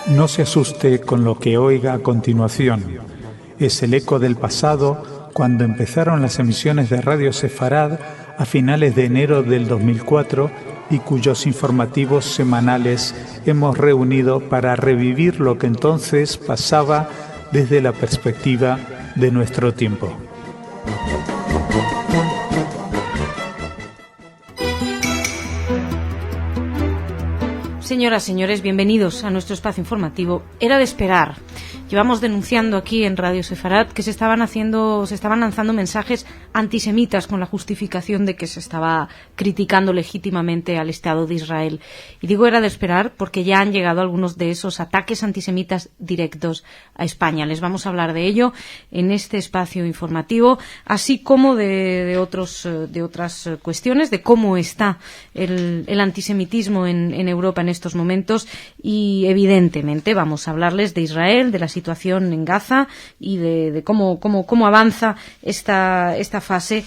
No se asuste con lo que oiga a continuación. Es el eco del pasado cuando empezaron las emisiones de Radio Sefarad a finales de enero del 2004 y cuyos informativos semanales hemos reunido para revivir lo que entonces pasaba desde la perspectiva de nuestro tiempo. Señoras, señores, bienvenidos a nuestro espacio informativo. Era de esperar. Llevamos denunciando aquí en Radio Sefarad que se estaban lanzando mensajes antisemitas con la justificación de que se estaba criticando legítimamente al Estado de Israel. Y digo era de esperar porque ya han llegado algunos de esos ataques antisemitas directos a España. Les vamos a hablar de ello en este espacio informativo, así como de otras cuestiones, de cómo está el antisemitismo en Europa en estos momentos y, evidentemente, vamos a hablarles de Israel, de la situación en Gaza y de cómo avanza esta fase.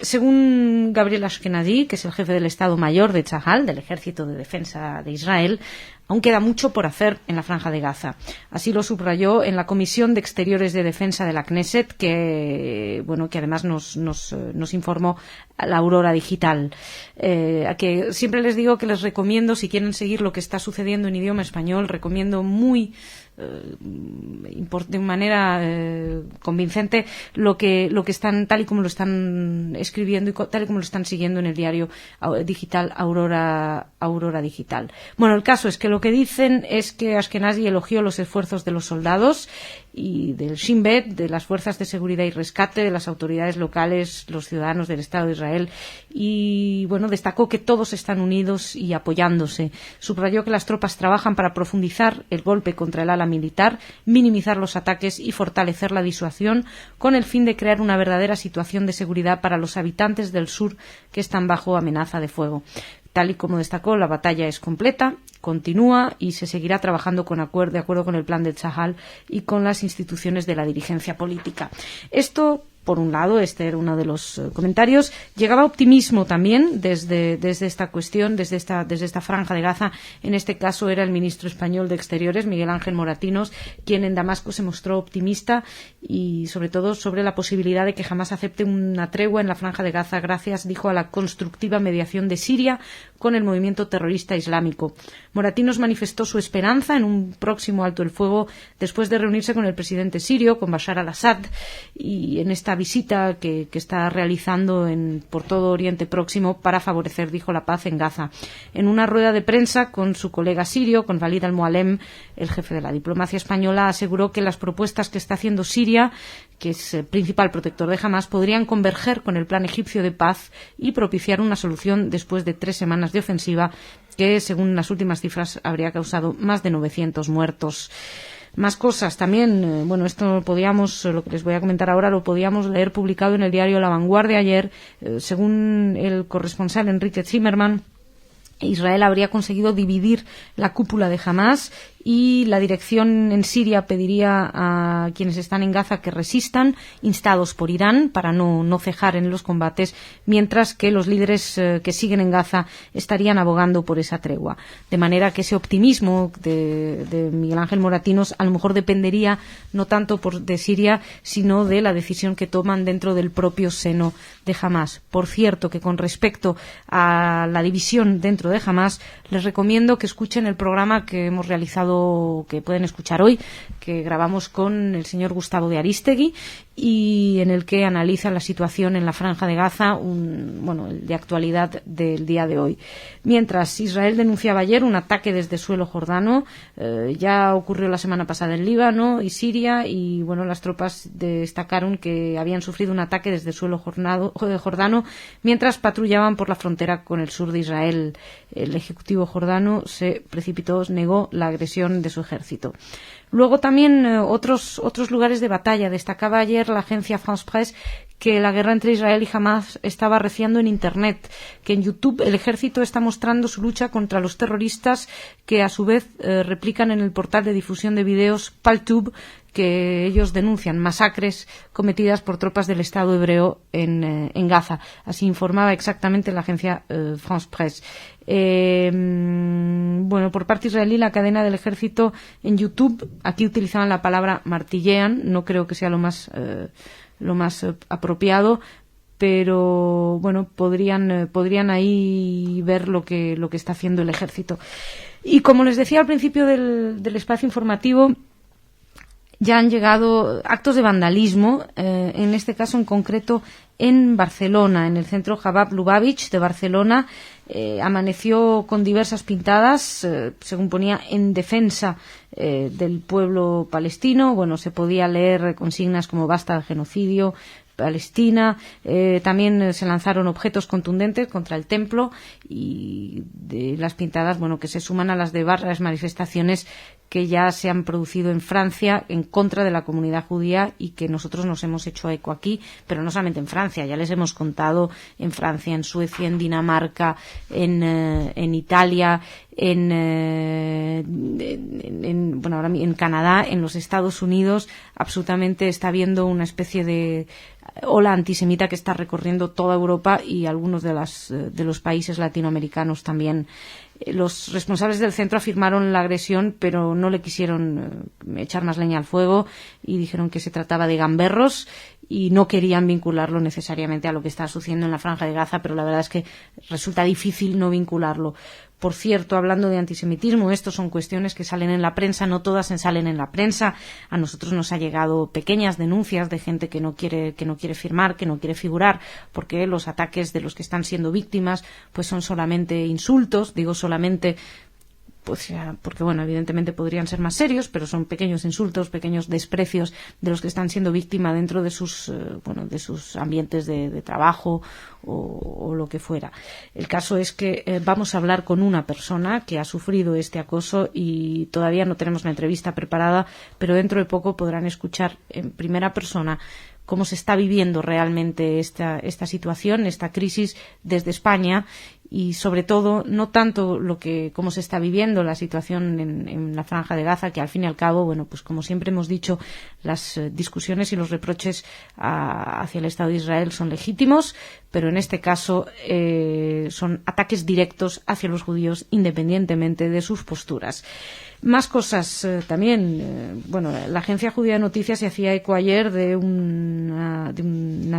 Según Gabriel Ashkenazi, que es el jefe del Estado Mayor de Tzahal, del Ejército de Defensa de Israel, aún queda mucho por hacer en la Franja de Gaza. Así lo subrayó en la Comisión de Exteriores de Defensa de la Knesset, que además nos informó la Aurora Digital. A que siempre les digo que les recomiendo, si quieren seguir lo que está sucediendo en idioma español, recomiendo de manera convincente lo que están, tal y como lo están escribiendo y tal y como lo están siguiendo en el diario digital Aurora Digital. Bueno, el caso es que lo que dicen es que Ashkenazi elogió los esfuerzos de los soldados y del Shin Bet, de las fuerzas de seguridad y rescate, de las autoridades locales, los ciudadanos del Estado de Israel, y destacó que todos están unidos y apoyándose. Subrayó que las tropas trabajan para profundizar el golpe contra el ala militar, minimizar los ataques y fortalecer la disuasión, con el fin de crear una verdadera situación de seguridad para los habitantes del sur que están bajo amenaza de fuego. Tal y como destacó, la batalla es completa, continúa y se seguirá trabajando de acuerdo con el plan de Tzahal y con las instituciones de la dirigencia política. Esto, por un lado, este era uno de los comentarios. Llegaba optimismo también desde esta cuestión, desde esta franja de Gaza. En este caso era el ministro español de Exteriores, Miguel Ángel Moratinos, quien en Damasco se mostró optimista y sobre todo sobre la posibilidad de que jamás acepte una tregua en la franja de Gaza gracias, dijo, a la constructiva mediación de Siria con el movimiento terrorista islámico. Moratinos manifestó su esperanza en un próximo alto el fuego después de reunirse con el presidente sirio, con Bashar al-Assad, y en esta visita que está realizando por todo Oriente Próximo para favorecer, dijo, la paz en Gaza. En una rueda de prensa con su colega sirio, con Walid al-Mualem, el jefe de la diplomacia española, aseguró que las propuestas que está haciendo Siria, que es el principal protector de Hamás, podrían converger con el plan egipcio de paz y propiciar una solución después de 3 semanas de ofensiva que, según las últimas cifras, habría causado más de 900 muertos. Más cosas también, esto lo que les voy a comentar ahora lo podíamos leer publicado en el diario La Vanguardia ayer. Según el corresponsal Enrique Zimmerman, Israel habría conseguido dividir la cúpula de Hamás y la dirección en Siria pediría a quienes están en Gaza que resistan, instados por Irán para no cejar en los combates, mientras que los líderes que siguen en Gaza estarían abogando por esa tregua. De manera que ese optimismo de Miguel Ángel Moratinos a lo mejor dependería no tanto de Siria, sino de la decisión que toman dentro del propio seno de Hamás. Por cierto, que con respecto a la división dentro de Hamás, les recomiendo que escuchen el programa que hemos realizado, que pueden escuchar hoy, que grabamos con el señor Gustavo de Arístegui y en el que analiza la situación en la Franja de Gaza, el de actualidad del día de hoy. Mientras Israel denunciaba ayer un ataque desde suelo jordano, ya ocurrió la semana pasada en Líbano y Siria y las tropas destacaron que habían sufrido un ataque desde suelo jordano mientras patrullaban por la frontera con el sur de Israel. El ejecutivo jordano negó la agresión de su ejército. Luego también otros lugares de batalla. Destacaba ayer la agencia France Presse que la guerra entre Israel y Hamás estaba arreciando en Internet, que en YouTube el ejército está mostrando su lucha contra los terroristas que a su vez replican en el portal de difusión de videos PalTube, que ellos denuncian masacres cometidas por tropas del Estado hebreo en Gaza. Así informaba exactamente la agencia France Presse. Bueno, por parte israelí, la cadena del ejército en YouTube, aquí utilizaban la palabra martillean, no creo que sea lo más apropiado, pero bueno, podrían ahí ver lo que está haciendo el ejército. Y como les decía al principio del espacio informativo, ya han llegado actos de vandalismo, en este caso en concreto en Barcelona, en el centro Jabab Lubavitch de Barcelona. Amaneció con diversas pintadas, según ponía, en defensa del pueblo palestino. Bueno, se podía leer consignas como basta el genocidio, Palestina. También se lanzaron objetos contundentes contra el templo, y de las pintadas, bueno, que se suman a las de varias manifestaciones que ya se han producido en Francia en contra de la comunidad judía y que nosotros nos hemos hecho eco aquí, pero no solamente en Francia, ya les hemos contado en Francia, en Suecia, en Dinamarca, en Italia, ahora en Canadá, en los Estados Unidos. Absolutamente está habiendo una especie de ola antisemita que está recorriendo toda Europa y algunos de los países latinoamericanos también. Los responsables del centro afirmaron la agresión, pero no le quisieron echar más leña al fuego y dijeron que se trataba de gamberros y no querían vincularlo necesariamente a lo que está sucediendo en la Franja de Gaza, pero la verdad es que resulta difícil no vincularlo. Por cierto, hablando de antisemitismo, estos son cuestiones que salen en la prensa, no todas salen en la prensa. A nosotros nos ha llegado pequeñas denuncias de gente que no quiere firmar, que no quiere figurar, porque los ataques de los que están siendo víctimas pues son solamente insultos, digo solamente pues porque bueno, evidentemente podrían ser más serios, pero son pequeños insultos, pequeños desprecios de los que están siendo víctima dentro de sus ambientes de trabajo o lo que fuera. El caso es que vamos a hablar con una persona que ha sufrido este acoso y todavía no tenemos la entrevista preparada, pero dentro de poco podrán escuchar en primera persona cómo se está viviendo realmente esta situación, esta crisis desde España, y sobre todo no tanto cómo se está viviendo la situación en la Franja de Gaza, que al fin y al cabo, bueno, pues como siempre hemos dicho, las discusiones y los reproches hacia el Estado de Israel son legítimos, pero en este caso son ataques directos hacia los judíos independientemente de sus posturas. Más cosas también. La Agencia Judía de Noticias se hacía eco ayer de unas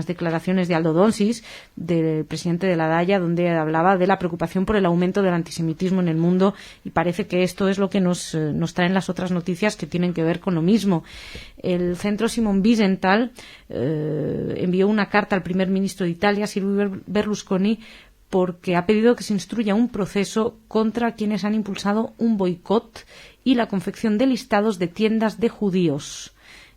declaraciones de Aldo Donsis, del presidente de la Daya, donde hablaba de la preocupación por el aumento del antisemitismo en el mundo, y parece que esto es lo que nos traen las otras noticias que tienen que ver con lo mismo. El centro Simon Wiesenthal envió una carta al primer ministro de Italia, Silvio Berlusconi, porque ha pedido que se instruya un proceso contra quienes han impulsado un boicot y la confección de listados de tiendas de judíos.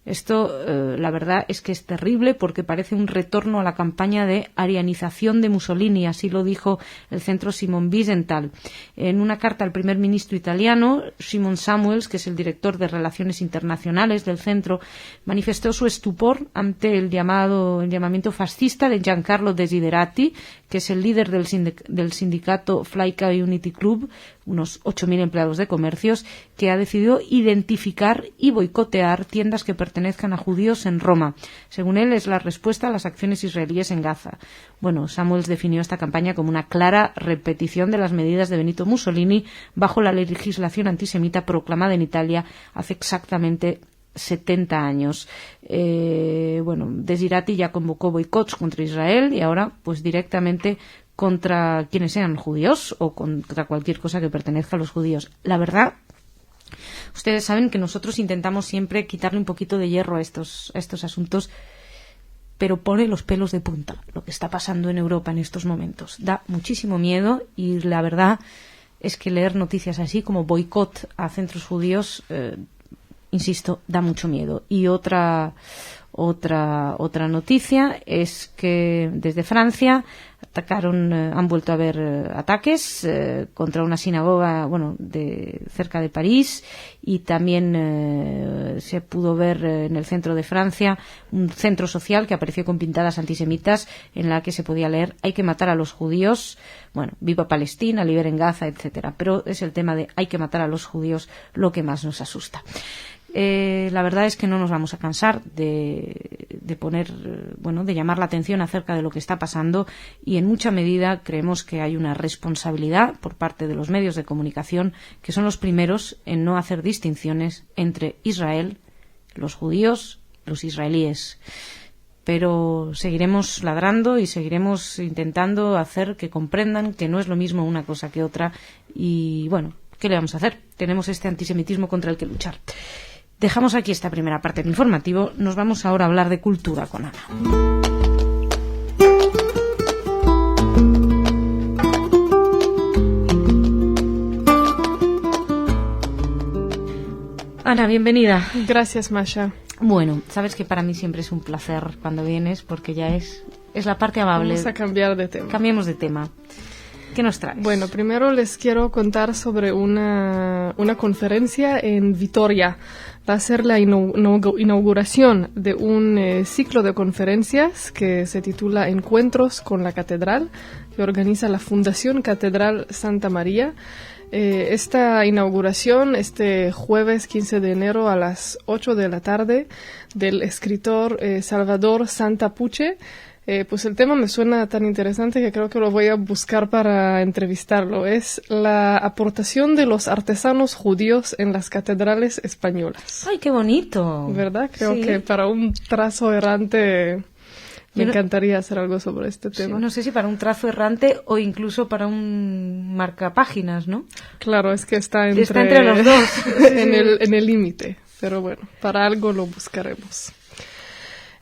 Esto, la verdad, es que es terrible porque parece un retorno a la campaña de arianización de Mussolini, así lo dijo el centro Simon Wiesenthal. En una carta al primer ministro italiano, Simon Samuels, que es el director de Relaciones Internacionales del centro, manifestó su estupor ante el llamamiento fascista de Giancarlo Desiderati, que es el líder del sindicato Flyca Unity Club, unos 8.000 empleados de comercios, que ha decidido identificar y boicotear tiendas que pertenezcan a judíos en Roma. Según él, es la respuesta a las acciones israelíes en Gaza. Bueno, Samuels definió esta campaña como una clara repetición de las medidas de Benito Mussolini bajo la legislación antisemita proclamada en Italia hace exactamente 70 años. Desirati ya convocó boicots contra Israel y ahora pues directamente contra quienes sean judíos o contra cualquier cosa que pertenezca a los judíos. La verdad, ustedes saben que nosotros intentamos siempre quitarle un poquito de hierro a estos asuntos, pero pone los pelos de punta lo que está pasando en Europa en estos momentos. Da muchísimo miedo y la verdad es que leer noticias así como boicot a centros judíos, insisto, da mucho miedo. Y otra Otra noticia es que desde Francia han vuelto a haber ataques contra una sinagoga, cerca de París, y también se pudo ver en el centro de Francia un centro social que apareció con pintadas antisemitas en la que se podía leer: hay que matar a los judíos, viva Palestina, liberen Gaza, etcétera. Pero es el tema de hay que matar a los judíos lo que más nos asusta. La verdad es que no nos vamos a cansar de llamar la atención acerca de lo que está pasando, y en mucha medida creemos que hay una responsabilidad por parte de los medios de comunicación, que son los primeros en no hacer distinciones entre Israel, los judíos, los israelíes. Pero seguiremos ladrando y seguiremos intentando hacer que comprendan que no es lo mismo una cosa que otra, y ¿qué le vamos a hacer? Tenemos este antisemitismo contra el que luchar. Dejamos aquí esta primera parte del informativo. Nos vamos ahora a hablar de cultura con Ana. Ana, bienvenida. Gracias, Masha. Bueno, sabes que para mí siempre es un placer cuando vienes, porque ya es la parte amable. Vamos a cambiar de tema. Cambiemos de tema. ¿Qué nos traes? Bueno, primero les quiero contar sobre una conferencia en Vitoria. Va a ser la inauguración de un ciclo de conferencias que se titula Encuentros con la Catedral, que organiza la Fundación Catedral Santa María. Esta inauguración, este jueves 15 de enero a las 8 de la tarde, del escritor Salvador Santapuche. Pues el tema me suena tan interesante que creo que lo voy a buscar para entrevistarlo. Es la aportación de los artesanos judíos en las catedrales españolas. ¡Ay, qué bonito! ¿Verdad? Creo sí. que para un trazo errante me encantaría hacer algo sobre este tema. Sí, no sé si para un trazo errante o incluso para un marcapáginas, ¿no? Claro, es que está entre los dos. en el límite. Pero bueno, para algo lo buscaremos.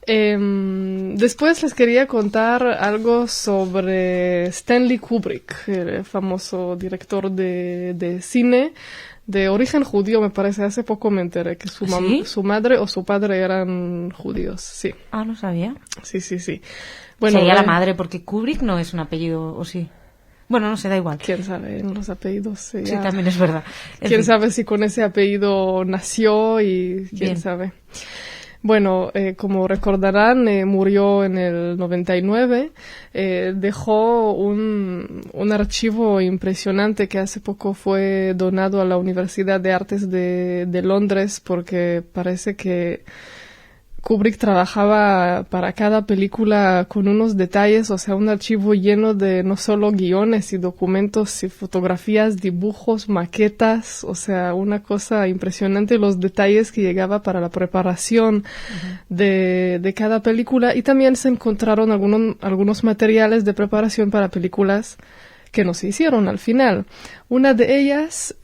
Después les quería contar algo sobre Stanley Kubrick, el famoso director de cine de origen judío, me parece. Hace poco me enteré que su madre o su padre eran judíos, sí. Ah, no sabía. Sí. Bueno, sería la madre, porque Kubrick no es un apellido, ¿o sí? Bueno, no sé, da igual. ¿Quién sabe? En los apellidos. Sí, también es verdad. ¿Quién sabe si con ese apellido nació y quién sabe? Bueno, como recordarán, murió en el 99. Dejó un archivo impresionante que hace poco fue donado a la Universidad de Artes de Londres, porque parece que Kubrick trabajaba para cada película con unos detalles, o sea, un archivo lleno de no solo guiones y documentos y fotografías, dibujos, maquetas, o sea, una cosa impresionante, los detalles que llegaba para la preparación de cada película. Y también se encontraron algunos materiales de preparación para películas que no se hicieron al final. Una de ellas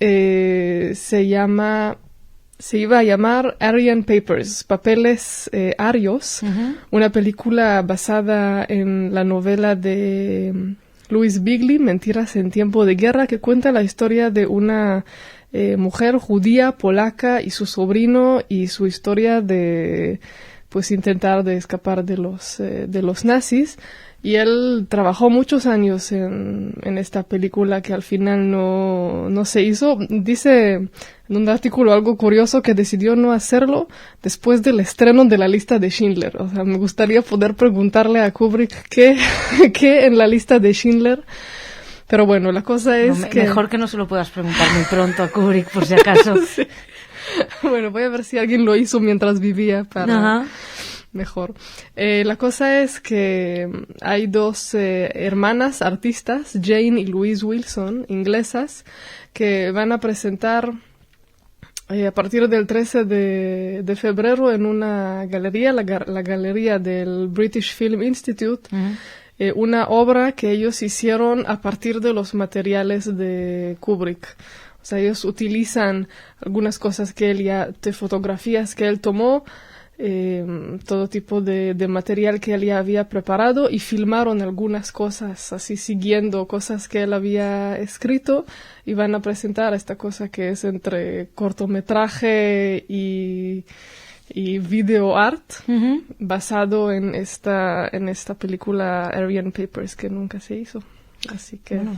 se iba a llamar Aryan Papers, Papeles Arios, una película basada en la novela de Louise Bigley, Mentiras en tiempo de guerra, que cuenta la historia de una mujer judía polaca y su sobrino, y su historia de intentar de escapar de los nazis. Y él trabajó muchos años en esta película que al final no se hizo. Dice en un artículo algo curioso, que decidió no hacerlo después del estreno de La lista de Schindler. O sea, me gustaría poder preguntarle a Kubrick qué en La lista de Schindler. Pero bueno, la cosa es que... Mejor que no se lo puedas preguntar muy pronto a Kubrick, por si acaso. Sí. Bueno, voy a ver si alguien lo hizo mientras vivía para... Ajá. Mejor. La cosa es que hay dos hermanas artistas, Jane y Louise Wilson, inglesas, que van a presentar a partir del 13 de febrero en una galería, la galería del British Film Institute, una obra que ellos hicieron a partir de los materiales de Kubrick. O sea, ellos utilizan algunas cosas de fotografías que él tomó, todo tipo de material que él ya había preparado, y filmaron algunas cosas así siguiendo cosas que él había escrito, y van a presentar esta cosa que es entre cortometraje y y video art basado en esta película Aryan Papers, que nunca se hizo. Así que... Bueno,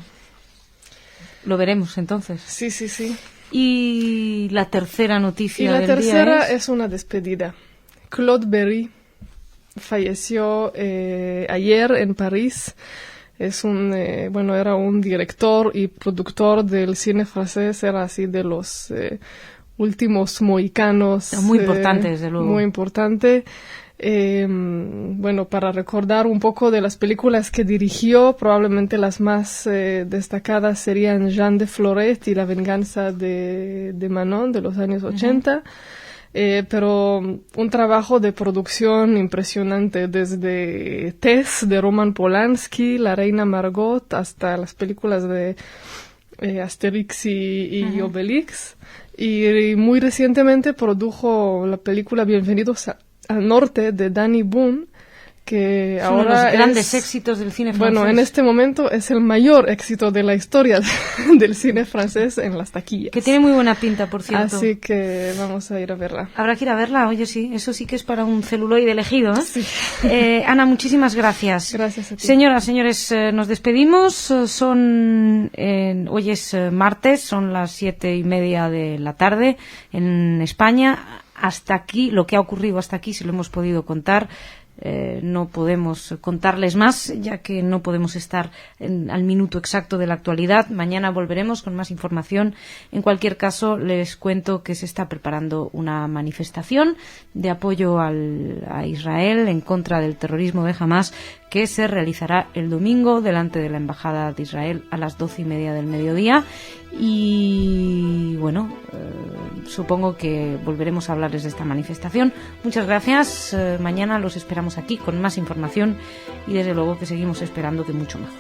lo veremos entonces. Sí. Y la tercera noticia del día la tercera es una despedida. Claude Berry falleció ayer en París. Era un director y productor del cine francés, era así de los últimos mohicanos. Muy importante, desde luego. Muy importante. Para recordar un poco de las películas que dirigió, probablemente las más destacadas serían Jean de Florette y La venganza de Manon, de los años 80. Pero un trabajo de producción impresionante, desde Tess de Roman Polanski, La reina Margot, hasta las películas de Asterix y Obelix. Y muy recientemente produjo la película Bienvenidos al Norte de Danny Boone, que es ahora uno de los grandes éxitos del cine francés. Bueno, en este momento es el mayor éxito de la historia del cine francés en las taquillas. Que tiene muy buena pinta, por cierto. Así que vamos a ir a verla. Habrá que ir a verla, oye, sí, eso sí que es para un celuloide elegido, ¿eh? Sí. Ana, muchísimas gracias. Gracias a ti. Señoras, señores, nos despedimos. Hoy es martes, son las 7:30 de la tarde en España. Hasta aquí, lo que ha ocurrido hasta aquí, se lo hemos podido contar. No podemos contarles más, ya que no podemos estar al minuto exacto de la actualidad. Mañana volveremos con más información. En cualquier caso, les cuento que se está preparando una manifestación de apoyo a Israel en contra del terrorismo de Hamás, que se realizará el domingo delante de la Embajada de Israel a las 12:30 del mediodía. Y bueno, supongo que volveremos a hablarles de esta manifestación. Muchas gracias. Mañana los esperamos aquí con más información y desde luego que seguimos esperando que mucho mejor.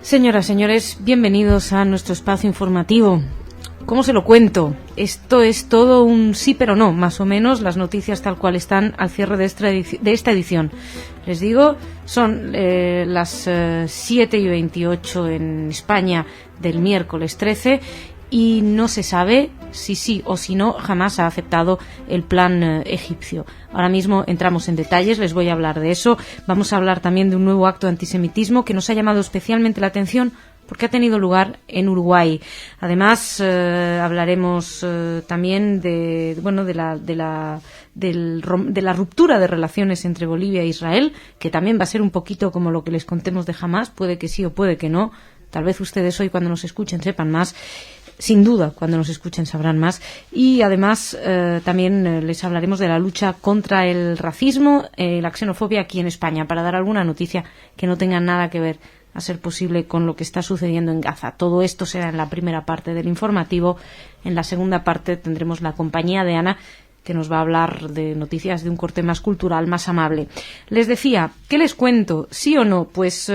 Señoras, señores, bienvenidos a nuestro espacio informativo. ¿Cómo se lo cuento? Esto es todo un sí pero no, más o menos, las noticias tal cual están al cierre de esta edición. Les digo, son las 7:28 en España del miércoles 13 y no se sabe si sí o si no. Hamás ha aceptado el plan egipcio. Ahora mismo entramos en detalles, les voy a hablar de eso. Vamos a hablar también de un nuevo acto de antisemitismo que nos ha llamado especialmente la atención porque ha tenido lugar en Uruguay. Además, hablaremos también de la ruptura de relaciones entre Bolivia e Israel, que también va a ser un poquito como lo que les contemos de Hamás, puede que sí o puede que no. Tal vez ustedes hoy, cuando nos escuchen, sepan más. Sin duda, cuando nos escuchen sabrán más. Y además también les hablaremos de la lucha contra el racismo, la xenofobia aquí en España, para dar alguna noticia que no tenga nada que ver, a ser posible, con lo que está sucediendo en Gaza. Todo esto será en la primera parte del informativo. En la segunda parte tendremos la compañía de Ana, que nos va a hablar de noticias de un corte más cultural, más amable. Les decía, ¿qué les cuento? ¿Sí o no? Pues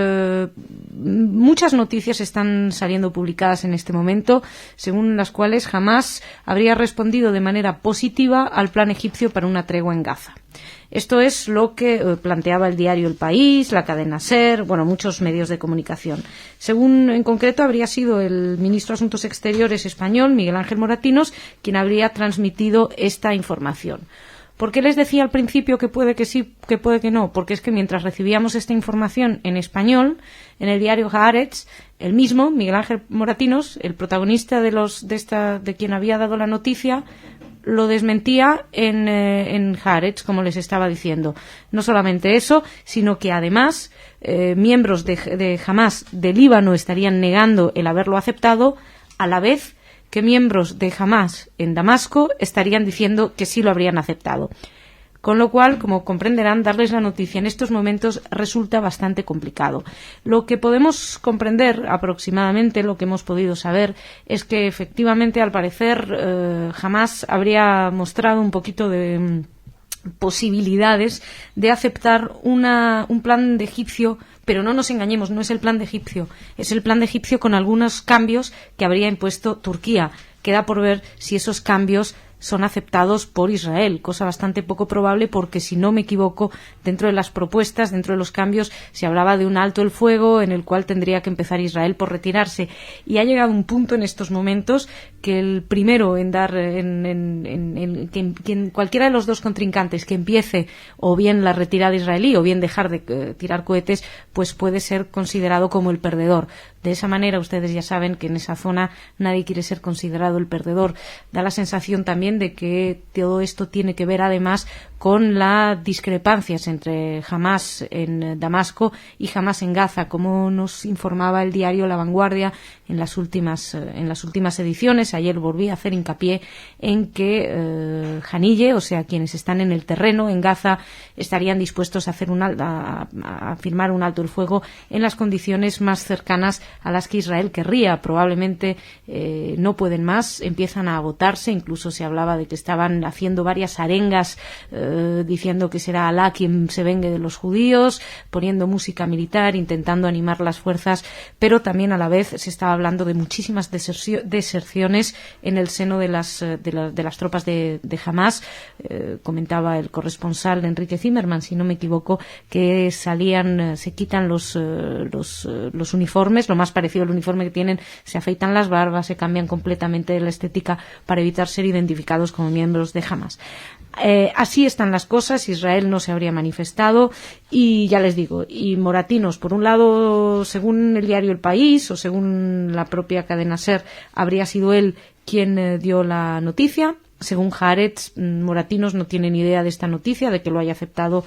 muchas noticias están saliendo publicadas en este momento, según las cuales Hamás habría respondido de manera positiva al plan egipcio para una tregua en Gaza. Esto es lo que planteaba el diario El País, la cadena SER, muchos medios de comunicación. Según, en concreto, habría sido el ministro de Asuntos Exteriores español, Miguel Ángel Moratinos, quien habría transmitido esta información. ¿Por qué les decía al principio que puede que sí, que puede que no? Porque es que mientras recibíamos esta información en español, en el diario Haaretz, el mismo, Miguel Ángel Moratinos, el protagonista de quien había dado la noticia, lo desmentía en Haaretz, como les estaba diciendo. No solamente eso, sino que además miembros de Hamás de Líbano estarían negando el haberlo aceptado, a la vez que miembros de Hamás en Damasco estarían diciendo que sí lo habrían aceptado. Con lo cual, como comprenderán, darles la noticia en estos momentos resulta bastante complicado. Lo que podemos comprender aproximadamente, lo que hemos podido saber, es que efectivamente, al parecer, Hamás habría mostrado un poquito de posibilidades de aceptar un plan de egipcio, pero no nos engañemos, no es el plan de egipcio, es el plan de egipcio con algunos cambios que habría impuesto Turquía. Queda por ver si esos cambios son aceptados por Israel, cosa bastante poco probable porque, si no me equivoco, dentro de las propuestas, dentro de los cambios, se hablaba de un alto el fuego en el cual tendría que empezar Israel por retirarse. Y ha llegado un punto en estos momentos que el primero en dar, que cualquiera de los dos contrincantes que empiece o bien la retirada israelí o bien dejar de tirar cohetes, pues puede ser considerado como el perdedor. De esa manera, ustedes ya saben que en esa zona nadie quiere ser considerado el perdedor. Da la sensación también de que todo esto tiene que ver además con las discrepancias entre Hamás en Damasco y Hamás en Gaza, como nos informaba el diario La Vanguardia en las últimas ediciones. Ayer volví a hacer hincapié en que Haniyeh, o sea, quienes están en el terreno en Gaza, estarían dispuestos a firmar un alto el fuego en las condiciones más cercanas a las que Israel querría. Probablemente no pueden más, empiezan a agotarse. Incluso se hablaba de que estaban haciendo varias arengas diciendo que será Alá quien se vengue de los judíos, poniendo música militar, intentando animar las fuerzas, pero también a la vez se estaba hablando de muchísimas deserciones en el seno de las tropas de Hamás. Comentaba el corresponsal Enrique Zimmerman, si no me equivoco, que se quitan los uniformes, lo más parecido al uniforme que tienen, se afeitan las barbas, se cambian completamente de la estética para evitar ser identificados como miembros de Hamás. Así están las cosas. Israel no se habría manifestado y ya les digo, y Moratinos, por un lado, según el diario El País o según la propia cadena SER, habría sido él quien dio la noticia. Según Haaretz, Moratinos no tiene ni idea de esta noticia, de que lo haya aceptado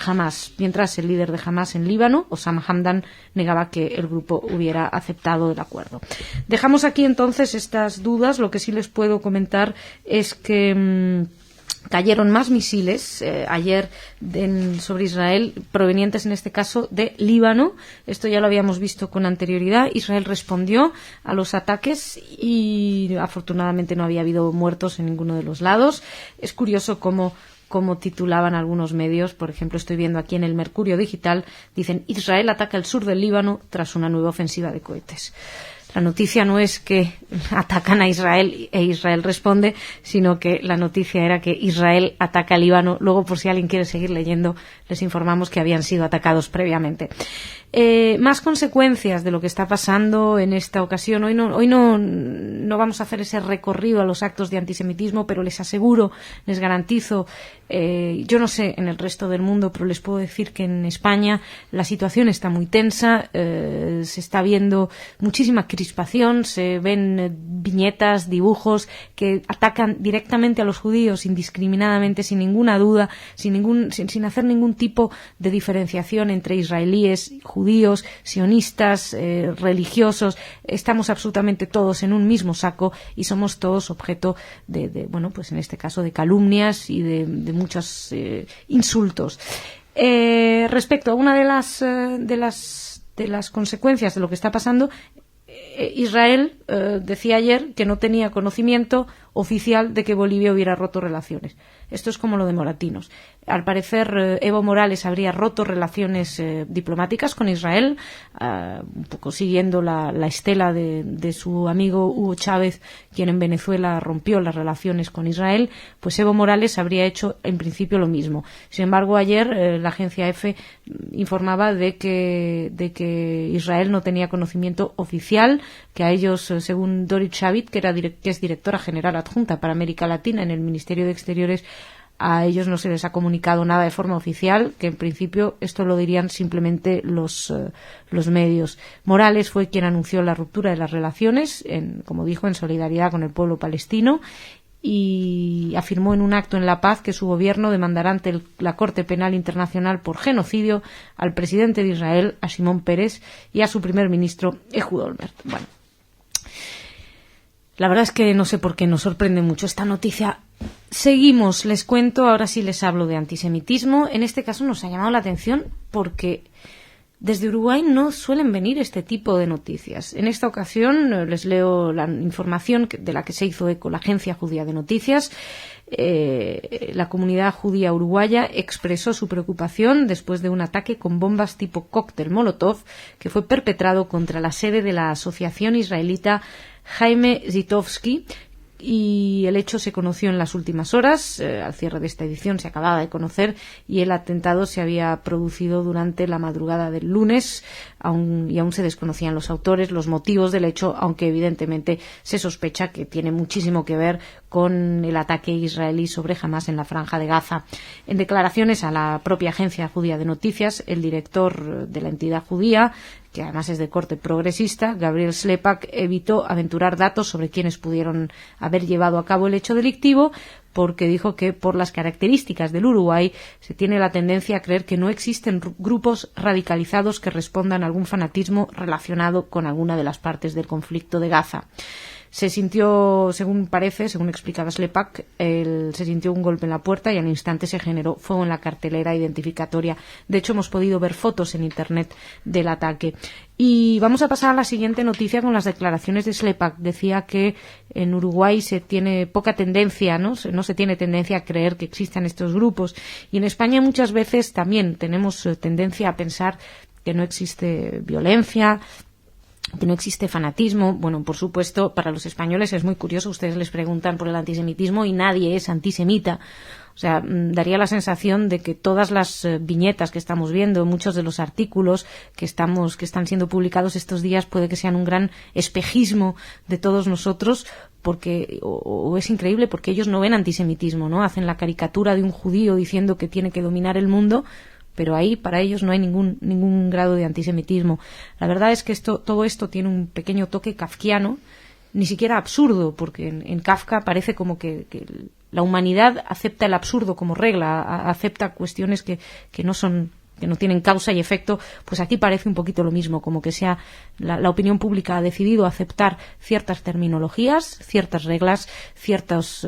Hamás, mientras el líder de Hamás en Líbano, Osama Hamdan, negaba que el grupo hubiera aceptado el acuerdo. Dejamos aquí entonces estas dudas. Lo que sí les puedo comentar es que cayeron más misiles ayer sobre Israel, provenientes en este caso de Líbano. Esto ya lo habíamos visto con anterioridad. Israel respondió a los ataques y afortunadamente no había habido muertos en ninguno de los lados. Es curioso cómo titulaban algunos medios. Por ejemplo, estoy viendo aquí en el Mercurio Digital, dicen: Israel ataca el sur del Líbano tras una nueva ofensiva de cohetes. La noticia no es que atacan a Israel e Israel responde, sino que la noticia era que Israel ataca al Líbano. Luego, por si alguien quiere seguir leyendo, les informamos que habían sido atacados previamente. Más consecuencias de lo que está pasando en esta ocasión. Hoy no vamos a hacer ese recorrido a los actos de antisemitismo, pero les aseguro, les garantizo, yo no sé en el resto del mundo, pero les puedo decir que en España la situación está muy tensa. Se está viendo muchísima crispación, se ven viñetas, dibujos que atacan directamente a los judíos indiscriminadamente, sin ninguna duda, sin hacer ningún tipo de diferenciación entre israelíes, judíos, sionistas, religiosos. Estamos absolutamente todos en un mismo saco y somos todos objeto bueno, pues en este caso de calumnias y de muchos insultos. Respecto a una de las consecuencias de lo que está pasando, Israel decía ayer que no tenía conocimiento oficial de que Bolivia hubiera roto relaciones. Esto es como lo de Moratinos. Al parecer, Evo Morales habría roto relaciones diplomáticas con Israel, un poco siguiendo la estela de su amigo Hugo Chávez, quien en Venezuela rompió las relaciones con Israel. Pues Evo Morales habría hecho en principio lo mismo. Sin embargo, ayer la agencia EFE informaba de que Israel no tenía conocimiento oficial, que a ellos, según Dorit Shavit, que es directora general adjunta para América Latina en el Ministerio de Exteriores, a ellos no se les ha comunicado nada de forma oficial, que en principio esto lo dirían simplemente los medios. Morales fue quien anunció la ruptura de las relaciones, como dijo, en solidaridad con el pueblo palestino, y afirmó en un acto en La Paz que su gobierno demandará ante la Corte Penal Internacional por genocidio al presidente de Israel, a Shimon Peres, y a su primer ministro, Ehud Olmert. Bueno, la verdad es que no sé por qué nos sorprende mucho esta noticia. Seguimos, les cuento, ahora sí les hablo de antisemitismo. En este caso nos ha llamado la atención porque desde Uruguay no suelen venir este tipo de noticias. En esta ocasión les leo la información de la que se hizo eco la Agencia Judía de Noticias. La comunidad judía uruguaya expresó su preocupación después de un ataque con bombas tipo cóctel Molotov que fue perpetrado contra la sede de la Asociación Israelita Jaime Zitovsky, y el hecho se conoció en las últimas horas. Al cierre de esta edición se acababa de conocer, y el atentado se había producido durante la madrugada del lunes, y aún se desconocían los autores, los motivos del hecho, aunque evidentemente se sospecha que tiene muchísimo que ver con el ataque israelí sobre Hamás en la Franja de Gaza. En declaraciones a la propia agencia judía de noticias, el director de la entidad judía, que además es de corte progresista, Gabriel Slepak, evitó aventurar datos sobre quienes pudieron haber llevado a cabo el hecho delictivo, porque dijo que por las características del Uruguay se tiene la tendencia a creer que no existen grupos radicalizados que respondan a algún fanatismo relacionado con alguna de las partes del conflicto de Gaza. Se sintió, según explicaba Slepak, se sintió un golpe en la puerta y al instante se generó fuego en la cartelera identificatoria. De hecho, hemos podido ver fotos en Internet del ataque. Y vamos a pasar a la siguiente noticia con las declaraciones de Slepak. Decía que en Uruguay se tiene poca tendencia, no se tiene tendencia a creer que existan estos grupos. Y en España muchas veces también tenemos tendencia a pensar que no existe violencia, que no existe fanatismo. Bueno, por supuesto, para los españoles es muy curioso. Ustedes les preguntan por el antisemitismo y nadie es antisemita. O sea, daría la sensación de que todas las viñetas que estamos viendo, muchos de los artículos que están siendo publicados estos días, puede que sean un gran espejismo de todos nosotros, porque o es increíble porque ellos no ven antisemitismo, ¿no? Hacen la caricatura de un judío diciendo que tiene que dominar el mundo, pero ahí para ellos no hay ningún grado de antisemitismo. La verdad es que todo esto tiene un pequeño toque kafkiano, ni siquiera absurdo, porque en Kafka parece como que la humanidad acepta el absurdo como regla, acepta cuestiones que no tienen causa y efecto. Pues aquí parece un poquito lo mismo, como que la opinión pública ha decidido aceptar ciertas terminologías, ciertas reglas, ciertos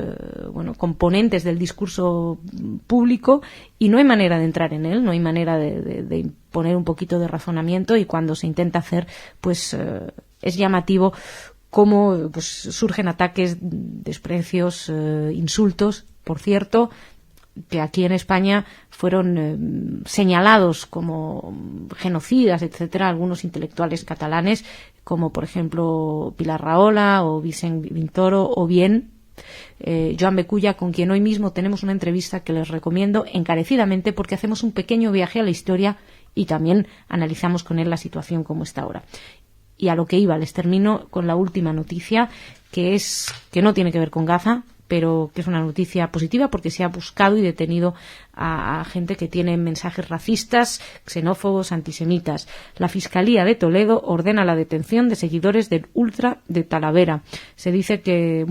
componentes del discurso público, y no hay manera de entrar en él, no hay manera de imponer un poquito de razonamiento, y cuando se intenta hacer, pues es llamativo cómo pues surgen ataques, desprecios, insultos, por cierto, que aquí en España fueron señalados como genocidas, etcétera, algunos intelectuales catalanes, como por ejemplo Pilar Rahola o Vicent Vintoro, o bien Joan Beculla, con quien hoy mismo tenemos una entrevista que les recomiendo encarecidamente, porque hacemos un pequeño viaje a la historia y también analizamos con él la situación como está ahora. Y a lo que iba, les termino con la última noticia, que no tiene que ver con Gaza, pero que es una noticia positiva porque se ha buscado y detenido a gente que tiene mensajes racistas, xenófobos, antisemitas. La Fiscalía de Toledo ordena la detención de seguidores del Ultra de Talavera. Dicen que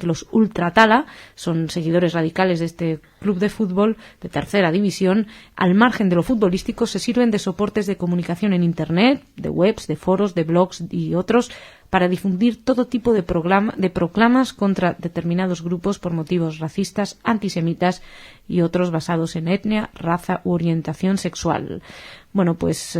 los Ultra Tala son seguidores radicales de este club de fútbol de tercera división. Al margen de lo futbolístico, se sirven de soportes de comunicación en Internet, de webs, de foros, de blogs y otros, para difundir todo tipo de proclamas contra determinados grupos por motivos racistas, antisemitas y otros basados en etnia, raza u orientación sexual. Bueno, pues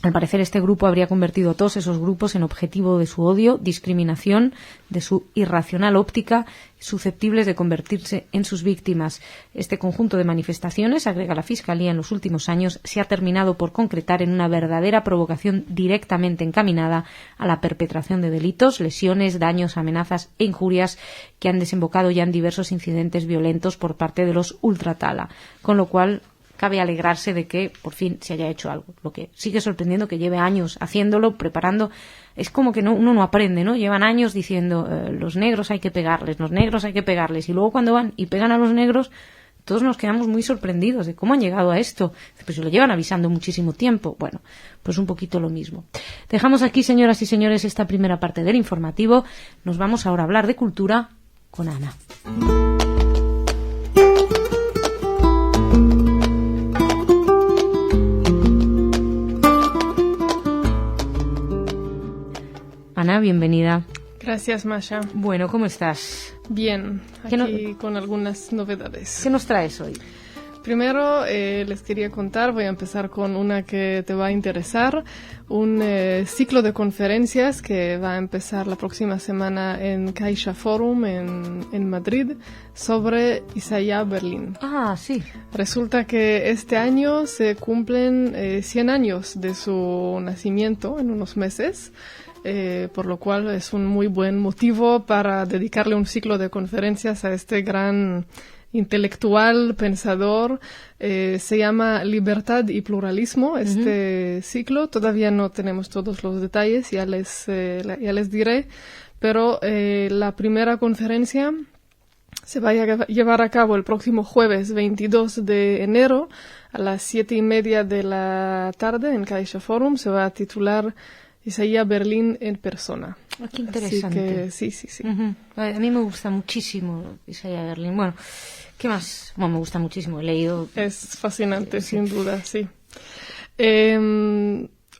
al parecer este grupo habría convertido a todos esos grupos en objetivo de su odio, discriminación, de su irracional óptica, susceptibles de convertirse en sus víctimas. Este conjunto de manifestaciones, agrega la Fiscalía, en los últimos años se ha terminado por concretar en una verdadera provocación directamente encaminada a la perpetración de delitos, lesiones, daños, amenazas e injurias que han desembocado ya en diversos incidentes violentos por parte de los ultratala, con lo cual cabe alegrarse de que por fin se haya hecho algo. Lo que sigue sorprendiendo que lleve años haciéndolo, preparando, es como que uno no aprende, ¿no? Llevan años diciendo los negros hay que pegarles, y luego cuando van y pegan a los negros, todos nos quedamos muy sorprendidos de cómo han llegado a esto. Pues se lo llevan avisando muchísimo tiempo. Bueno, pues un poquito lo mismo. Dejamos aquí, señoras y señores, esta primera parte del informativo. Nos vamos ahora a hablar de cultura con Ana. Ana, bienvenida. Gracias, Masha. Bueno, ¿cómo estás? Bien, aquí con algunas novedades. ¿Qué nos traes hoy? Primero les quería contar, voy a empezar con una que te va a interesar, un ciclo de conferencias que va a empezar la próxima semana en Caixa Forum en Madrid sobre Isaiah Berlin. Ah, sí. Resulta que este año se cumplen 100 años de su nacimiento en unos meses. por lo cual es un muy buen motivo para dedicarle un ciclo de conferencias a este gran intelectual, pensador. Se llama Libertad y Pluralismo, este ciclo. Todavía no tenemos todos los detalles, ya les diré, pero la primera conferencia se va a llevar a cabo el próximo jueves 22 de enero a las 7:30 de la tarde en Caixa Forum. Se va a titular Isaías Berlín en persona. Oh, qué interesante. Así que, sí. A mí me gusta muchísimo Isaías Berlín. Bueno, ¿qué más? Bueno, me gusta muchísimo, he leído. Es fascinante, sin duda, sí.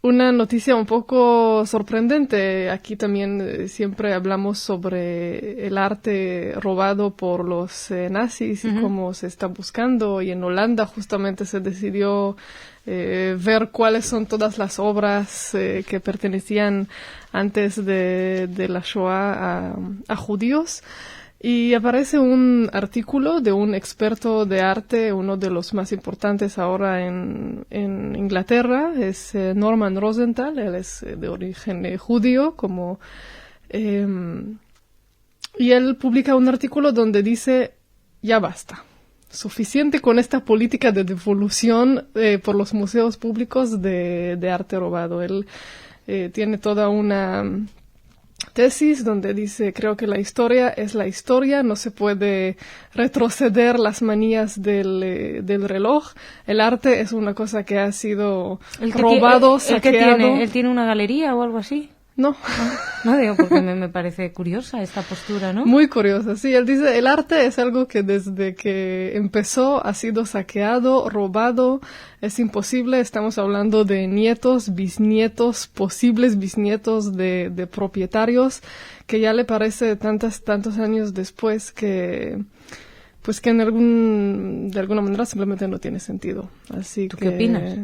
Una noticia un poco sorprendente. Aquí también siempre hablamos sobre el arte robado por los nazis y cómo se está buscando. Y en Holanda justamente se decidió ver cuáles son todas las obras que pertenecían antes de la Shoah a judíos. Y aparece un artículo de un experto de arte, uno de los más importantes ahora en Inglaterra, es Norman Rosenthal. Él es de origen judío, y él publica un artículo donde dice, ya basta. Suficiente con esta política de devolución por los museos públicos de arte robado. Él tiene toda una tesis donde dice, creo que la historia es la historia, no se puede retroceder las manías del reloj. El arte es una cosa que ha sido robado, saqueado. ¿Él tiene una galería o algo así? No. No digo porque me parece curiosa esta postura, ¿no? Muy curiosa, sí. Él dice, el arte es algo que desde que empezó ha sido saqueado, robado. Es imposible, estamos hablando de nietos, bisnietos, posibles bisnietos de propietarios, que ya le parece tantos años después que de alguna manera simplemente no tiene sentido. Así ¿Tú qué opinas?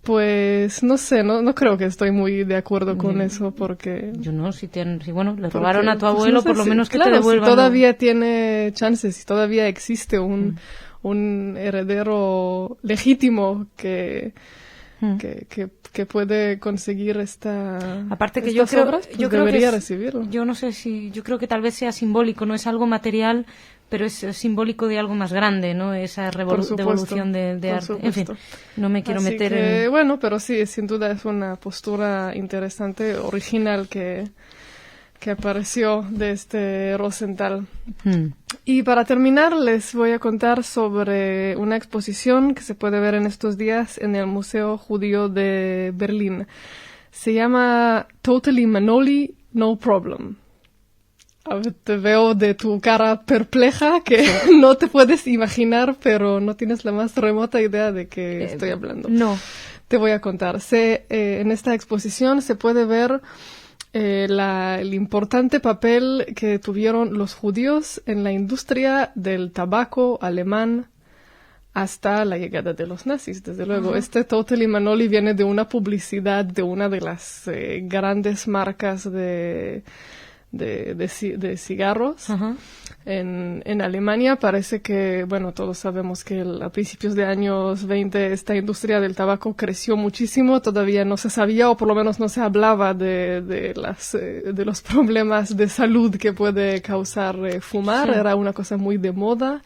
Pues no sé, no creo que estoy muy de acuerdo con eso, porque... Yo no, si bueno, le robaron a tu abuelo, no sé, por lo menos que te devuelvan. Si todavía tiene chances, si todavía existe un heredero legítimo que puede conseguir aparte que estas obras, pues yo creo debería que recibirlo. Yo no sé yo creo que tal vez sea simbólico, no es algo material, pero es simbólico de algo más grande, ¿no? Esa devolución de arte. En fin, no me quiero meter en... Bueno, pero sí, sin duda es una postura interesante, original, que apareció de este Rosenthal. Y para terminar, les voy a contar sobre una exposición que se puede ver en estos días en el Museo Judío de Berlín. Se llama Totally Manoli, No Problem. A ver, te veo de tu cara perpleja que no te puedes imaginar, pero no tienes la más remota idea de qué estoy hablando. No. Te voy a contar. En esta exposición se puede ver el importante papel que tuvieron los judíos en la industria del tabaco alemán hasta la llegada de los nazis, desde luego. Este Totally Manoli viene de una publicidad de una de las grandes marcas de cigarros. En Alemania. Parece que, bueno, todos sabemos que a principios de años 20 esta industria del tabaco creció muchísimo. Todavía no se sabía, o por lo menos no se hablaba de los problemas de salud que puede causar fumar. Sí. Era una cosa muy de moda.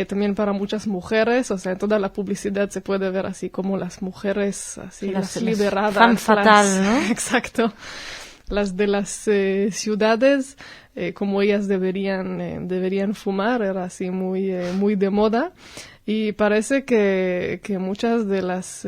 También para muchas mujeres, o sea, en toda la publicidad se puede ver así como las mujeres, así sí, las liberadas. Fan fatal, ¿no? Exacto. Las de las ciudades, como ellas deberían fumar, era así muy de moda. Y parece que muchas de las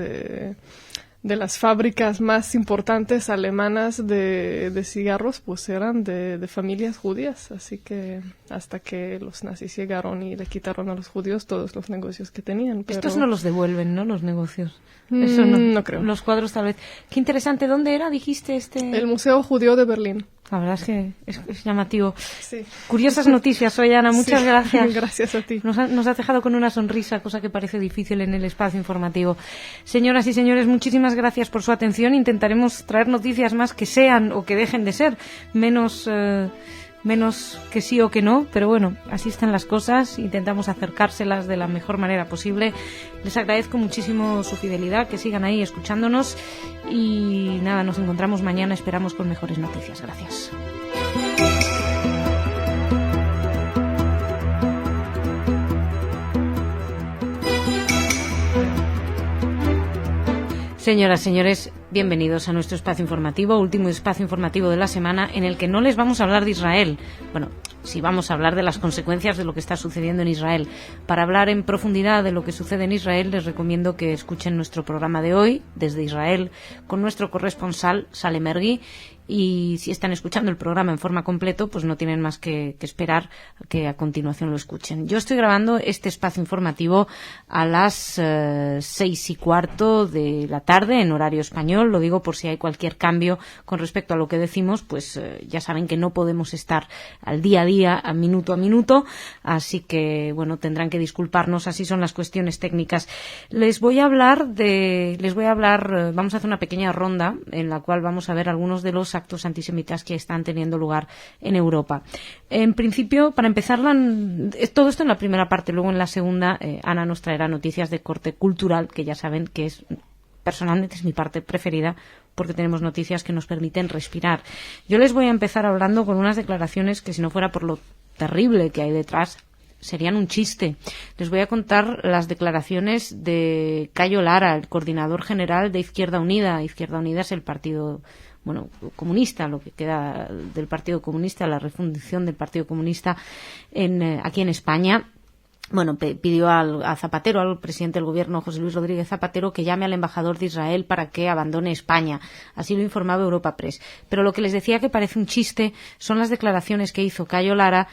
fábricas más importantes alemanas de cigarros pues eran de familias judías. Así que hasta que los nazis llegaron y le quitaron a los judíos todos los negocios que tenían. Pero... Estos no los devuelven, ¿no? Los negocios. Eso no creo. Los cuadros tal vez. Qué interesante. ¿Dónde era, dijiste, El Museo Judío de Berlín. La verdad es que es llamativo. Sí. Curiosas noticias hoy, Ana. Muchas gracias. Gracias a ti. Nos has dejado con una sonrisa, cosa que parece difícil en el espacio informativo. Señoras y señores, muchísimas gracias por su atención. Intentaremos traer noticias más que sean o que dejen de ser menos menos que sí o que no, pero bueno, así están las cosas, intentamos acercárselas de la mejor manera posible. Les agradezco muchísimo su fidelidad, que sigan ahí escuchándonos y nada, nos encontramos mañana, esperamos con mejores noticias. Gracias. Señoras, señores, bienvenidos a nuestro espacio informativo, último espacio informativo de la semana, en el que no les vamos a hablar de Israel. Bueno, sí vamos a hablar de las consecuencias de lo que está sucediendo en Israel. Para hablar en profundidad de lo que sucede en Israel, les recomiendo que escuchen nuestro programa de hoy, desde Israel, con nuestro corresponsal, Salem Ergi. Y si están escuchando el programa en forma completo, pues no tienen más que esperar que a continuación lo escuchen. Yo estoy grabando este espacio informativo a las 6:15 de la tarde en horario español. Lo digo por si hay cualquier cambio con respecto a lo que decimos, pues ya saben que no podemos estar al día a día, a minuto, así que bueno, tendrán que disculparnos, así son las cuestiones técnicas. Vamos a hacer una pequeña ronda en la cual vamos a ver algunos de los actos antisemitas que están teniendo lugar en Europa. En principio, para empezar, todo esto en la primera parte, luego en la segunda, Ana nos traerá noticias de corte cultural, que ya saben que personalmente es mi parte preferida, porque tenemos noticias que nos permiten respirar. Yo les voy a empezar hablando con unas declaraciones que, si no fuera por lo terrible que hay detrás, serían un chiste. Les voy a contar las declaraciones de Cayo Lara, el coordinador general de Izquierda Unida. Izquierda Unida es el partido comunista, lo que queda del Partido Comunista, la refundición del Partido Comunista aquí en España. Bueno, pidió a Zapatero, al presidente del gobierno, José Luis Rodríguez Zapatero, que llame al embajador de Israel para que abandone España. Así lo informaba Europa Press. Pero lo que les decía que parece un chiste son las declaraciones que hizo Cayo Lara,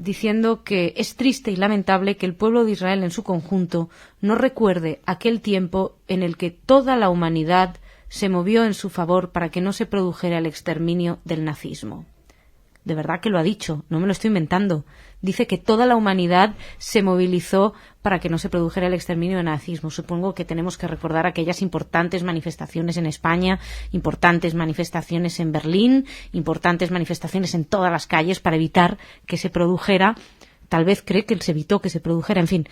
diciendo que es triste y lamentable que el pueblo de Israel en su conjunto no recuerde aquel tiempo en el que toda la humanidad se movió en su favor para que no se produjera el exterminio del nazismo. De verdad que lo ha dicho, no me lo estoy inventando. Dice que toda la humanidad se movilizó para que no se produjera el exterminio del nazismo. Supongo que tenemos que recordar aquellas importantes manifestaciones en España, importantes manifestaciones en Berlín, importantes manifestaciones en todas las calles para evitar que se produjera. Tal vez cree que se evitó que se produjera, en fin.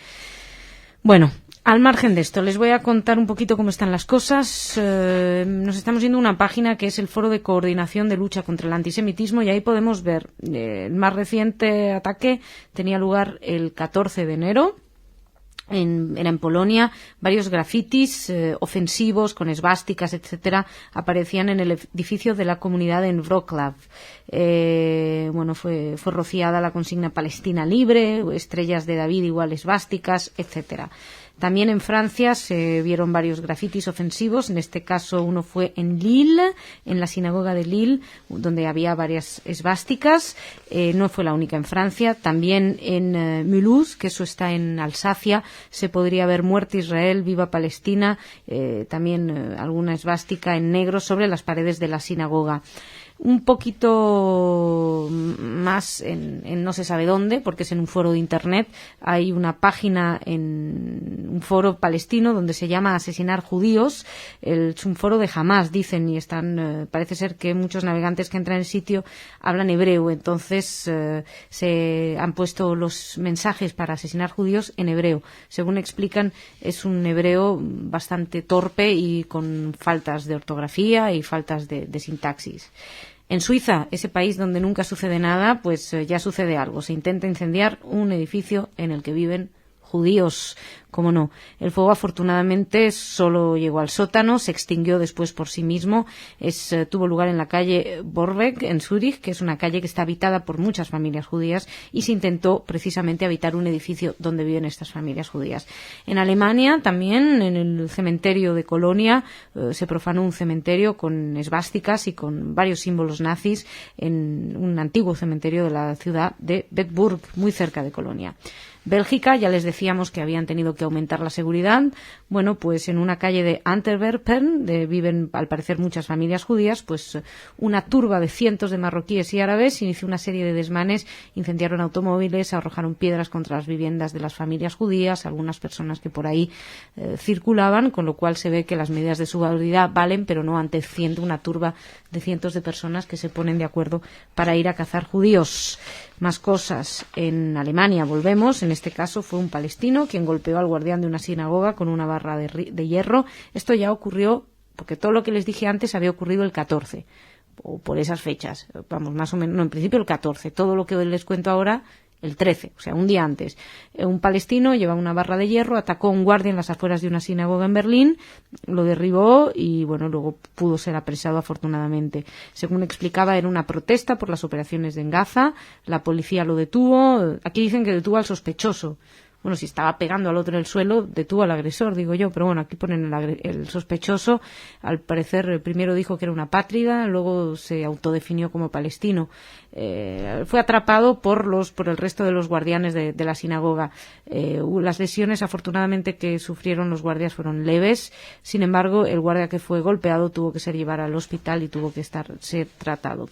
Bueno, al margen de esto, les voy a contar un poquito cómo están las cosas. Nos estamos yendo a una página que es el Foro de Coordinación de Lucha contra el Antisemitismo, y ahí podemos ver el más reciente ataque tenía lugar el 14 de enero. Era en Polonia. Varios grafitis ofensivos con esvásticas, etcétera, aparecían en el edificio de la comunidad en Wrocław. Fue rociada la consigna Palestina libre, estrellas de David igual esvásticas, etcétera. También en Francia se vieron varios grafitis ofensivos. En este caso uno fue en Lille, en la sinagoga de Lille, donde había varias esvásticas. No fue la única en Francia. También en Mulhouse, que eso está en Alsacia, se podría ver Muerte Israel, Viva Palestina. También alguna esvástica en negro sobre las paredes de la sinagoga. Un poquito más en no se sabe dónde, porque es en un foro de internet. Hay una página en un foro palestino donde se llama Asesinar Judíos. Es un foro de Hamás, dicen, y parece ser que muchos navegantes que entran en el sitio hablan hebreo. Entonces se han puesto los mensajes para asesinar judíos en hebreo. Según explican, es un hebreo bastante torpe y con faltas de ortografía y faltas de sintaxis. En Suiza, ese país donde nunca sucede nada, pues ya sucede algo. Se intenta incendiar un edificio en el que viven judíos. Cómo no. El fuego afortunadamente solo llegó al sótano, se extinguió después por sí mismo. Tuvo lugar en la calle Borbeck, en Zúrich, que es una calle que está habitada por muchas familias judías, y se intentó precisamente habitar un edificio donde viven estas familias judías. En Alemania también, en el cementerio de Colonia, se profanó un cementerio con esvásticas y con varios símbolos nazis en un antiguo cementerio de la ciudad de Bedburg, muy cerca de Colonia. Bélgica, ya les decíamos que habían tenido que que aumentar la seguridad. Bueno, pues en una calle de Antwerpen viven al parecer muchas familias judías, pues una turba de cientos de marroquíes y árabes inició una serie de desmanes, incendiaron automóviles, arrojaron piedras contra las viviendas de las familias judías, algunas personas que por ahí circulaban, con lo cual se ve que las medidas de seguridad valen, pero no ante una turba de cientos de personas que se ponen de acuerdo para ir a cazar judíos. Más cosas. En Alemania volvemos. En este caso fue un palestino quien golpeó al guardián de una sinagoga con una barra de hierro. Esto ya ocurrió, porque todo lo que les dije antes había ocurrido el 14, o por esas fechas. Vamos, más o menos, no, en principio el 14. Todo lo que les cuento ahora el 13, o sea, un día antes. Un palestino llevaba una barra de hierro, atacó a un guardia en las afueras de una sinagoga en Berlín, lo derribó y, bueno, luego pudo ser apresado afortunadamente. Según explicaba, era una protesta por las operaciones en Gaza, la policía lo detuvo, aquí dicen que detuvo al sospechoso. Bueno, si estaba pegando al otro en el suelo, detuvo al agresor, digo yo, pero bueno, aquí ponen el sospechoso. Al parecer, primero dijo que era una apátrida, luego se autodefinió como palestino. Fue atrapado por el resto de los guardianes de la sinagoga. Las lesiones, afortunadamente, que sufrieron los guardias fueron leves. Sin embargo, el guardia que fue golpeado tuvo que ser llevado al hospital y tuvo que ser tratado.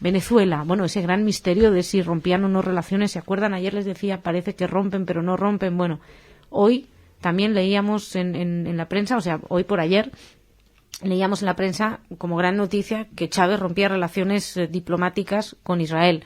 Venezuela, bueno, ese gran misterio de si rompían o no relaciones, ¿se acuerdan? Ayer les decía, parece que rompen, pero no rompen. Bueno, hoy también leíamos en la prensa, o sea, hoy por ayer, leíamos en la prensa como gran noticia que Chávez rompía relaciones diplomáticas con Israel.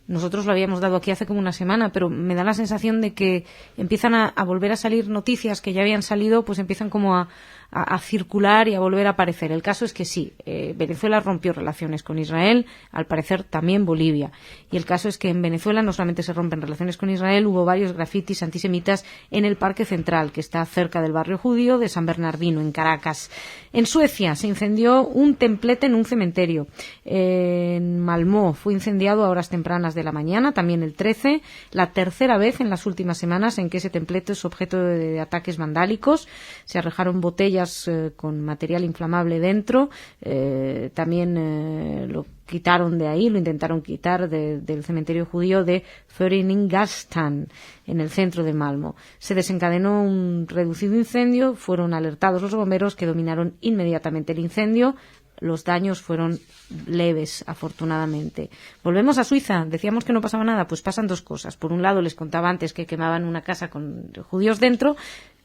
Nosotros lo habíamos dado aquí hace como una semana, pero me da la sensación de que empiezan a volver a salir noticias que ya habían salido, pues empiezan como a circular y a volver a aparecer. El caso es que sí, Venezuela rompió relaciones con Israel, al parecer también Bolivia. Y el caso es que en Venezuela no solamente se rompen relaciones con Israel, hubo varios grafitis antisemitas en el Parque Central, que está cerca del barrio judío de San Bernardino, en Caracas. En Suecia se incendió un templete en un cementerio. En Malmö fue incendiado a horas tempranas de la mañana, también el 13, la tercera vez en las últimas semanas en que ese templete es objeto de ataques vandálicos. Se arrojaron botellas con material inflamable dentro, también lo quitaron de ahí, lo intentaron quitar del cementerio judío de Föhringastan, en el centro de Malmö. Se desencadenó un reducido incendio, fueron alertados los bomberos que dominaron inmediatamente el incendio. Los daños fueron leves, afortunadamente. Volvemos a Suiza. Decíamos que no pasaba nada. Pues pasan dos cosas. Por un lado, les contaba antes que quemaban una casa con judíos dentro,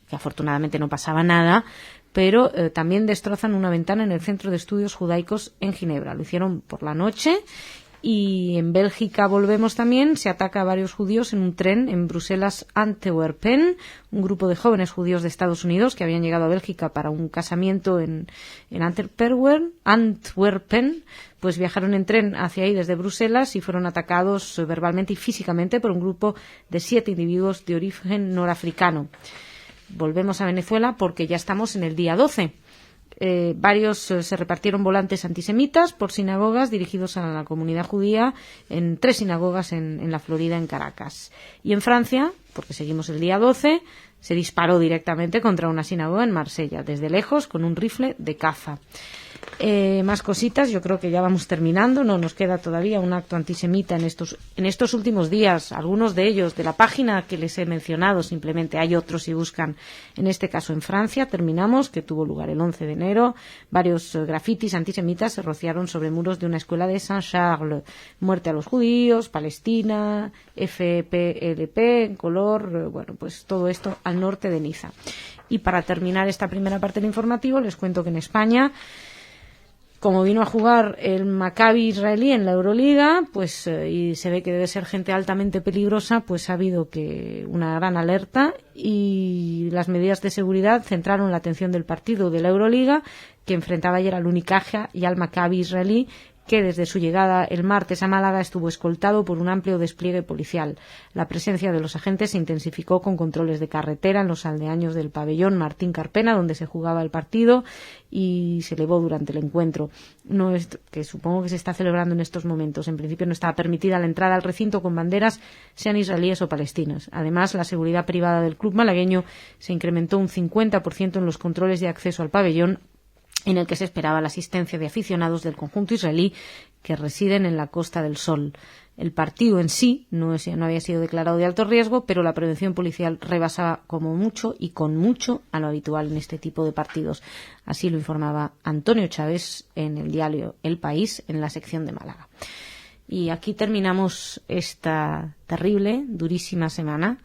que afortunadamente no pasaba nada, pero también destrozan una ventana en el Centro de Estudios Judaicos en Ginebra. Lo hicieron por la noche. Y en Bélgica volvemos también, se ataca a varios judíos en un tren en Bruselas-Antwerpen, un grupo de jóvenes judíos de Estados Unidos que habían llegado a Bélgica para un casamiento en Antwerpen, pues viajaron en tren hacia ahí desde Bruselas y fueron atacados verbalmente y físicamente por un grupo de 7 individuos de origen norafricano. Volvemos a Venezuela porque ya estamos en el día 12. Varios se repartieron volantes antisemitas por sinagogas dirigidos a la comunidad judía en 3 sinagogas en la Florida, en Caracas. Y en Francia, porque seguimos el día 12, se disparó directamente contra una sinagoga en Marsella, desde lejos, con un rifle de caza. Más cositas, yo creo que ya vamos terminando, no nos queda todavía un acto antisemita en estos últimos días, algunos de ellos de la página que les he mencionado, simplemente hay otros si buscan, en este caso en Francia, terminamos, que tuvo lugar el 11 de enero, varios grafitis antisemitas se rociaron sobre muros de una escuela de Saint-Charles, muerte a los judíos, Palestina, FPLP en color, bueno, pues todo esto al norte de Niza. Y para terminar esta primera parte del informativo, les cuento que en España, como vino a jugar el Maccabi israelí en la Euroliga, pues y se ve que debe ser gente altamente peligrosa, pues ha habido que una gran alerta y las medidas de seguridad centraron la atención del partido de la Euroliga, que enfrentaba ayer al Unicaja y al Maccabi israelí, que desde su llegada el martes a Málaga estuvo escoltado por un amplio despliegue policial. La presencia de los agentes se intensificó con controles de carretera en los aldeaños del pabellón Martín Carpena, donde se jugaba el partido, y se elevó durante el encuentro. No es que supongo que se está celebrando en estos momentos. En principio no estaba permitida la entrada al recinto con banderas, sean israelíes o palestinas. Además, la seguridad privada del club malagueño se incrementó un 50% en los controles de acceso al pabellón, en el que se esperaba la asistencia de aficionados del conjunto israelí que residen en la Costa del Sol. El partido en sí no había sido declarado de alto riesgo, pero la prevención policial rebasaba como mucho y con mucho a lo habitual en este tipo de partidos. Así lo informaba Antonio Chávez en el diario El País, en la sección de Málaga. Y aquí terminamos esta terrible, durísima semana.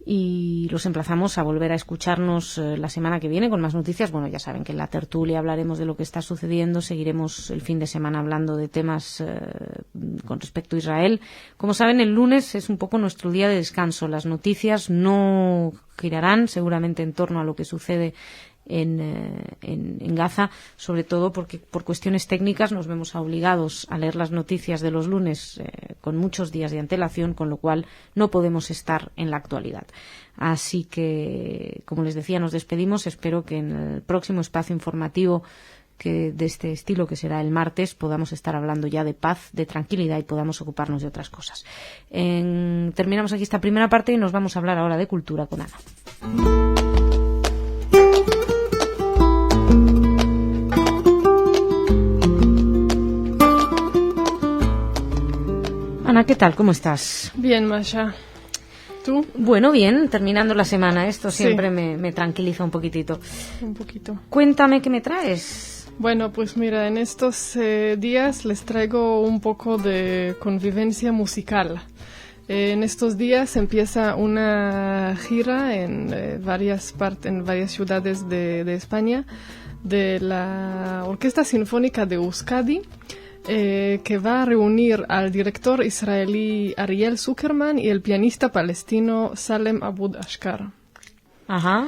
Y los emplazamos a volver a escucharnos la semana que viene con más noticias. Bueno, ya saben que en la tertulia hablaremos de lo que está sucediendo, seguiremos el fin de semana hablando de temas con respecto a Israel. Como saben, el lunes es un poco nuestro día de descanso. Las noticias no girarán seguramente en torno a lo que sucede en Gaza, sobre todo porque por cuestiones técnicas nos vemos obligados a leer las noticias de los lunes con muchos días de antelación, con lo cual no podemos estar en la actualidad. Así que, como les decía, nos despedimos. Espero que en el próximo espacio informativo de este estilo, que será el martes, podamos estar hablando ya de paz, de tranquilidad y podamos ocuparnos de otras cosas. Terminamos aquí esta primera parte y nos vamos a hablar ahora de cultura con Ana. Ana, ¿qué tal? ¿Cómo estás? Bien, Masha. ¿Tú? Bueno, bien, terminando la semana. Esto siempre me tranquiliza un poquitito. Un poquito. Cuéntame qué me traes. Bueno, pues mira, en estos días les traigo un poco de convivencia musical. En estos días empieza una gira en varias ciudades de España de la Orquesta Sinfónica de Euskadi, que va a reunir al director israelí Ariel Zuckerman y el pianista palestino Salem Abud Ashkar. Ajá.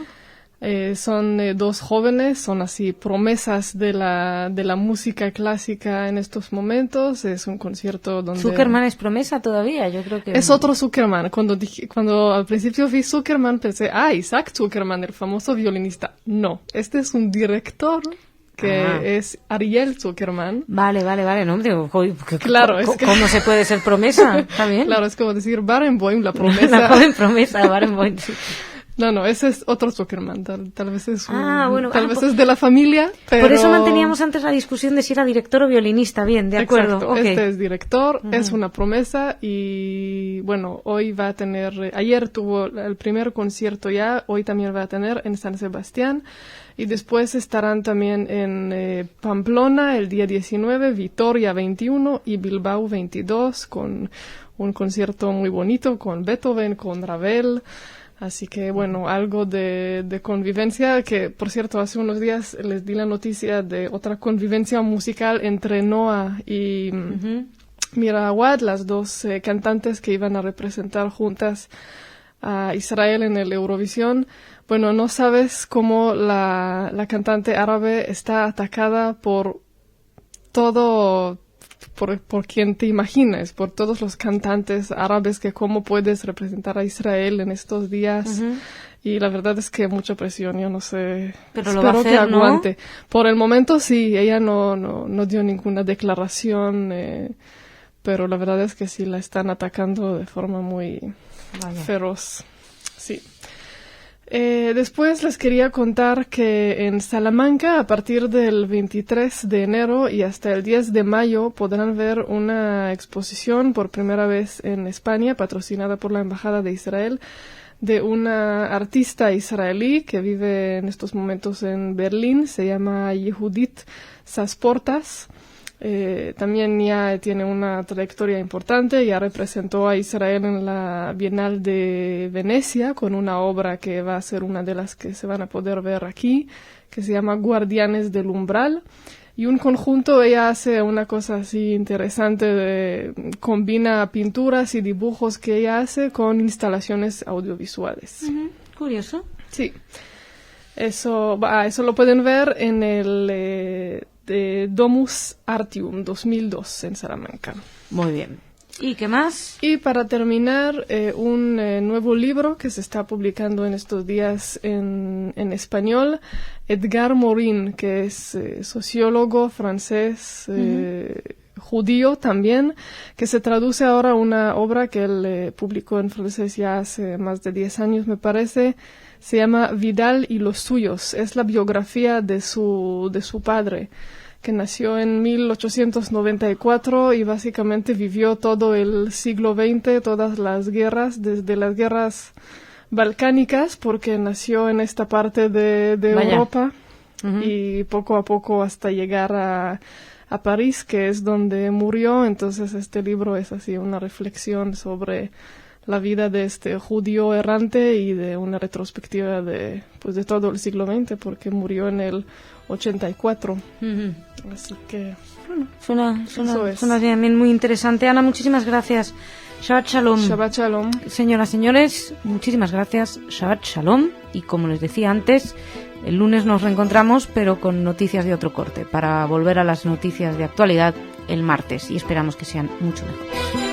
Son dos jóvenes, son así promesas de la música clásica en estos momentos. Es un concierto donde... ¿Zuckerman es promesa todavía? Yo creo que... Es otro Zuckerman. Cuando al principio vi Zuckerman pensé, Isaac Zuckerman, el famoso violinista. No, este es un director que es Ariel Zuckerman. Vale. No, digo, claro, ¿cómo se puede ser promesa? ¿Está bien? Claro, es como decir Barenboim, la promesa. La joven promesa, Barenboim, sí. No, ese es otro Zuckerman. Tal vez es es de la familia, pero... Por eso manteníamos antes la discusión de si era director o violinista. Bien, de acuerdo. Exacto. Okay. Este es director, es una promesa y, bueno, hoy va a tener... Ayer tuvo el primer concierto ya, hoy también va a tener en San Sebastián. Y después estarán también en Pamplona el día 19, Vitoria 21 y Bilbao 22, con un concierto muy bonito con Beethoven, con Ravel. Así que, bueno, algo de convivencia, que, por cierto, hace unos días les di la noticia de otra convivencia musical entre Noah y Mira Awad, las dos cantantes que iban a representar juntas a Israel en el Eurovisión. Bueno, no sabes cómo la cantante árabe está atacada por todo... Por quien te imagines, por todos los cantantes árabes, que cómo puedes representar a Israel en estos días. Y la verdad es que mucha presión, yo no sé. Pero lo va a hacer, que aguante. ¿No? Por el momento sí, ella no dio ninguna declaración, pero la verdad es que sí la están atacando de forma muy feroz. Sí. Después les quería contar que en Salamanca, a partir del 23 de enero y hasta el 10 de mayo, podrán ver una exposición por primera vez en España, patrocinada por la Embajada de Israel, de una artista israelí que vive en estos momentos en Berlín. Se llama Yehudit Sasportas. También ya tiene una trayectoria importante, ya representó a Israel en la Bienal de Venecia con una obra que va a ser una de las que se van a poder ver aquí, que se llama Guardianes del Umbral. Y un conjunto, ella hace una cosa así interesante, combina pinturas y dibujos que ella hace con instalaciones audiovisuales. Curioso. Sí. Eso lo pueden ver en el... de Domus Artium 2002 en Salamanca. Muy bien. ¿Y qué más? Y para terminar, un nuevo libro que se está publicando en estos días en español, Edgar Morin, que es sociólogo francés, judío también, que se traduce ahora una obra que él publicó en francés ya hace más de 10 años, me parece, Se llama Vidal y los suyos. Es la biografía de su padre, que nació en 1894 y básicamente vivió todo el siglo XX, todas las guerras, desde las guerras balcánicas, porque nació en esta parte de Europa, y poco a poco hasta llegar a París, que es donde murió. Entonces este libro es así una reflexión sobre la vida de este judío errante y de una retrospectiva de todo el siglo XX, porque murió en el 84. Así que suena bien, muy interesante. Ana, muchísimas gracias. Shabbat Shalom. Shabbat Shalom. Señoras, señores, muchísimas gracias. Shabbat Shalom. Y como les decía antes, el lunes nos reencontramos, pero con noticias de otro corte, para volver a las noticias de actualidad el martes, y esperamos que sean mucho mejores.